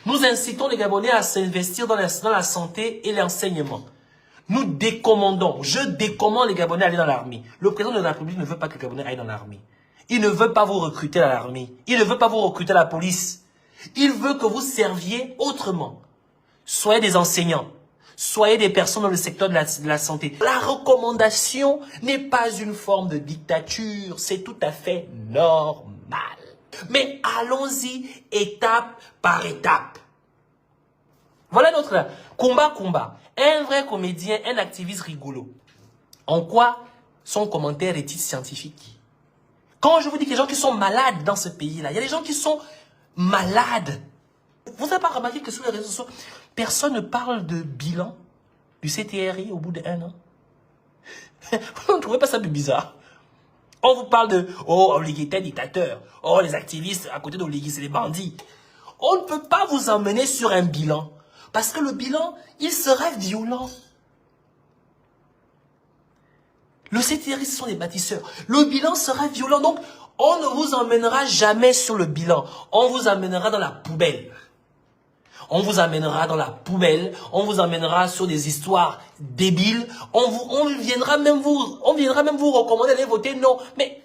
Nous incitons les Gabonais à s'investir dans la santé et l'enseignement. Nous décommandons, je décommande les Gabonais à aller dans l'armée. Le président de la République ne veut pas que les Gabonais aillent dans l'armée. Il ne veut pas vous recruter à l'armée. Il ne veut pas vous recruter à la police. Il veut que vous serviez autrement. Soyez des enseignants. Soyez des personnes dans le secteur de la santé. La recommandation n'est pas une forme de dictature. C'est tout à fait normal. Mais allons-y étape par étape. Voilà notre combat. Un vrai comédien, un activiste rigolo. En quoi son commentaire est-il scientifique? Quand je vous dis que les gens qui sont malades dans ce pays-là, il y a des gens qui sont malades. Vous n'avez pas remarqué que sur les réseaux sociaux, personne ne parle de bilan du CTRI au bout d'1 an? Vous ne trouvez pas ça bizarre? On vous parle de « Oh, Oligui était dictateur. Oh, les activistes à côté d'Oligui, c'est des bandits. » On ne peut pas vous emmener sur un bilan. Parce que le bilan, il sera violent. Le CTRI, ce sont des bâtisseurs. Le bilan sera violent. Donc, on ne vous emmènera jamais sur le bilan. On vous amènera dans la poubelle. On vous amènera dans la poubelle. On vous amènera sur des histoires débiles. On viendra même vous recommander d'aller voter non. Mais,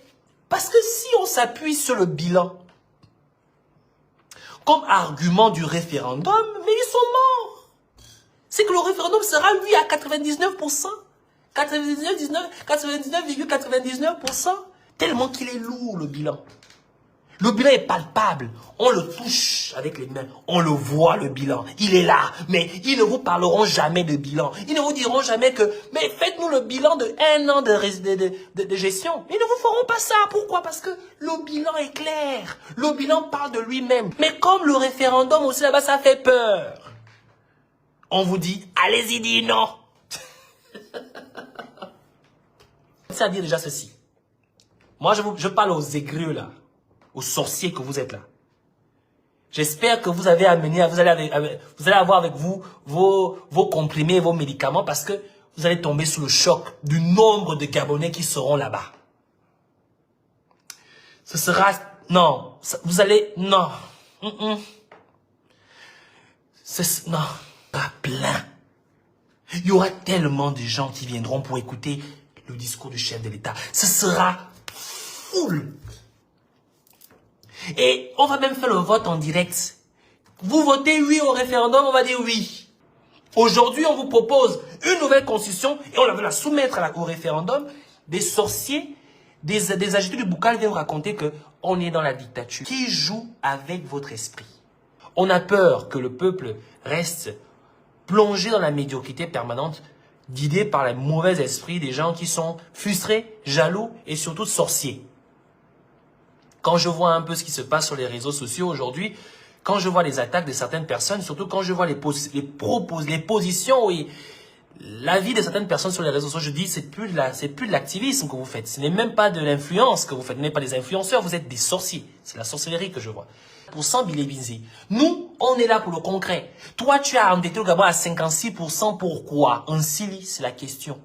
parce que si on s'appuie sur le bilan, comme argument du référendum, mais ils sont morts. C'est que le référendum sera, lui, à 99%. 99,99%. Tellement qu'il est lourd, le bilan. Le bilan est palpable. On le touche avec les mains. On le voit, le bilan. Il est là. Mais ils ne vous parleront jamais de bilan. Ils ne vous diront jamais que, mais faites-nous le bilan de 1 an de gestion. Ils ne vous feront pas ça. Pourquoi? Parce que le bilan est clair. Le bilan parle de lui-même. Mais comme le référendum aussi là-bas, ça fait peur. On vous dit, allez-y, dis non. C'est à dire déjà ceci. Moi, je parle aux aigreux là. Aux sorciers que vous êtes là. J'espère que vous allez avoir avec vous vos comprimés, vos médicaments, parce que vous allez tomber sous le choc du nombre de Gabonais qui seront là-bas. Ce sera... Non. Vous allez... Non. Non. Pas plein. Il y aura tellement de gens qui viendront pour écouter le discours du chef de l'État. Ce sera full. Et on va même faire le vote en direct. Vous votez oui au référendum, on va dire oui. Aujourd'hui, on vous propose une nouvelle constitution et on va la soumettre au référendum. Des sorciers, des agitateurs du Boukal viennent raconter qu'on est dans la dictature. Qui joue avec votre esprit? On a peur que le peuple reste plongé dans la médiocrité permanente, guidé par les mauvais esprits des gens qui sont frustrés, jaloux et surtout sorciers. Quand je vois un peu ce qui se passe sur les réseaux sociaux aujourd'hui, quand je vois les attaques de certaines personnes, surtout quand je vois les positions et l'avis de certaines personnes sur les réseaux sociaux, je dis c'est plus de l'activisme que vous faites. Ce n'est même pas de l'influence que vous faites. Vous n'êtes pas des influenceurs, vous êtes des sorciers. C'est la sorcellerie que je vois. Pour 100 Bilébizé. Nous, on est là pour le concret. Toi, tu as endetté le Gabon à 56%. Pourquoi? En Sili, c'est la question.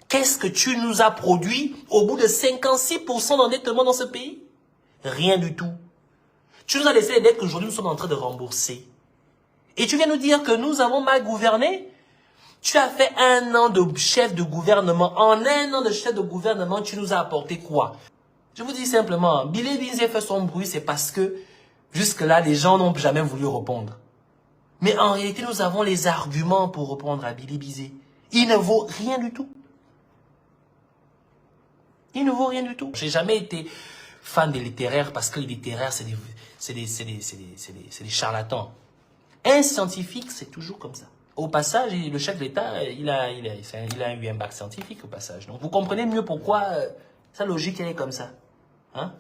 Qu'est-ce que tu nous as produit au bout de 56% d'endettement dans ce pays? Rien du tout. Tu nous as laissé les dettes qu'aujourd'hui nous sommes en train de rembourser. Et tu viens nous dire que nous avons mal gouverné? Tu as fait 1 an de chef de gouvernement. En 1 an de chef de gouvernement, tu nous as apporté quoi? Je vous dis simplement, Bilébizé fait son bruit, c'est parce que jusque-là, les gens n'ont jamais voulu répondre. Mais en réalité, nous avons les arguments pour répondre à Bilébizé. Il ne vaut rien du tout. Il ne vaut rien du tout. J'ai jamais été fan des littéraires parce que les littéraires, c'est des charlatans. Un scientifique, c'est toujours comme ça. Au passage, le chef de l'État, il a eu un bac scientifique au passage. Donc, vous comprenez mieux pourquoi sa logique, elle est comme ça. Hein?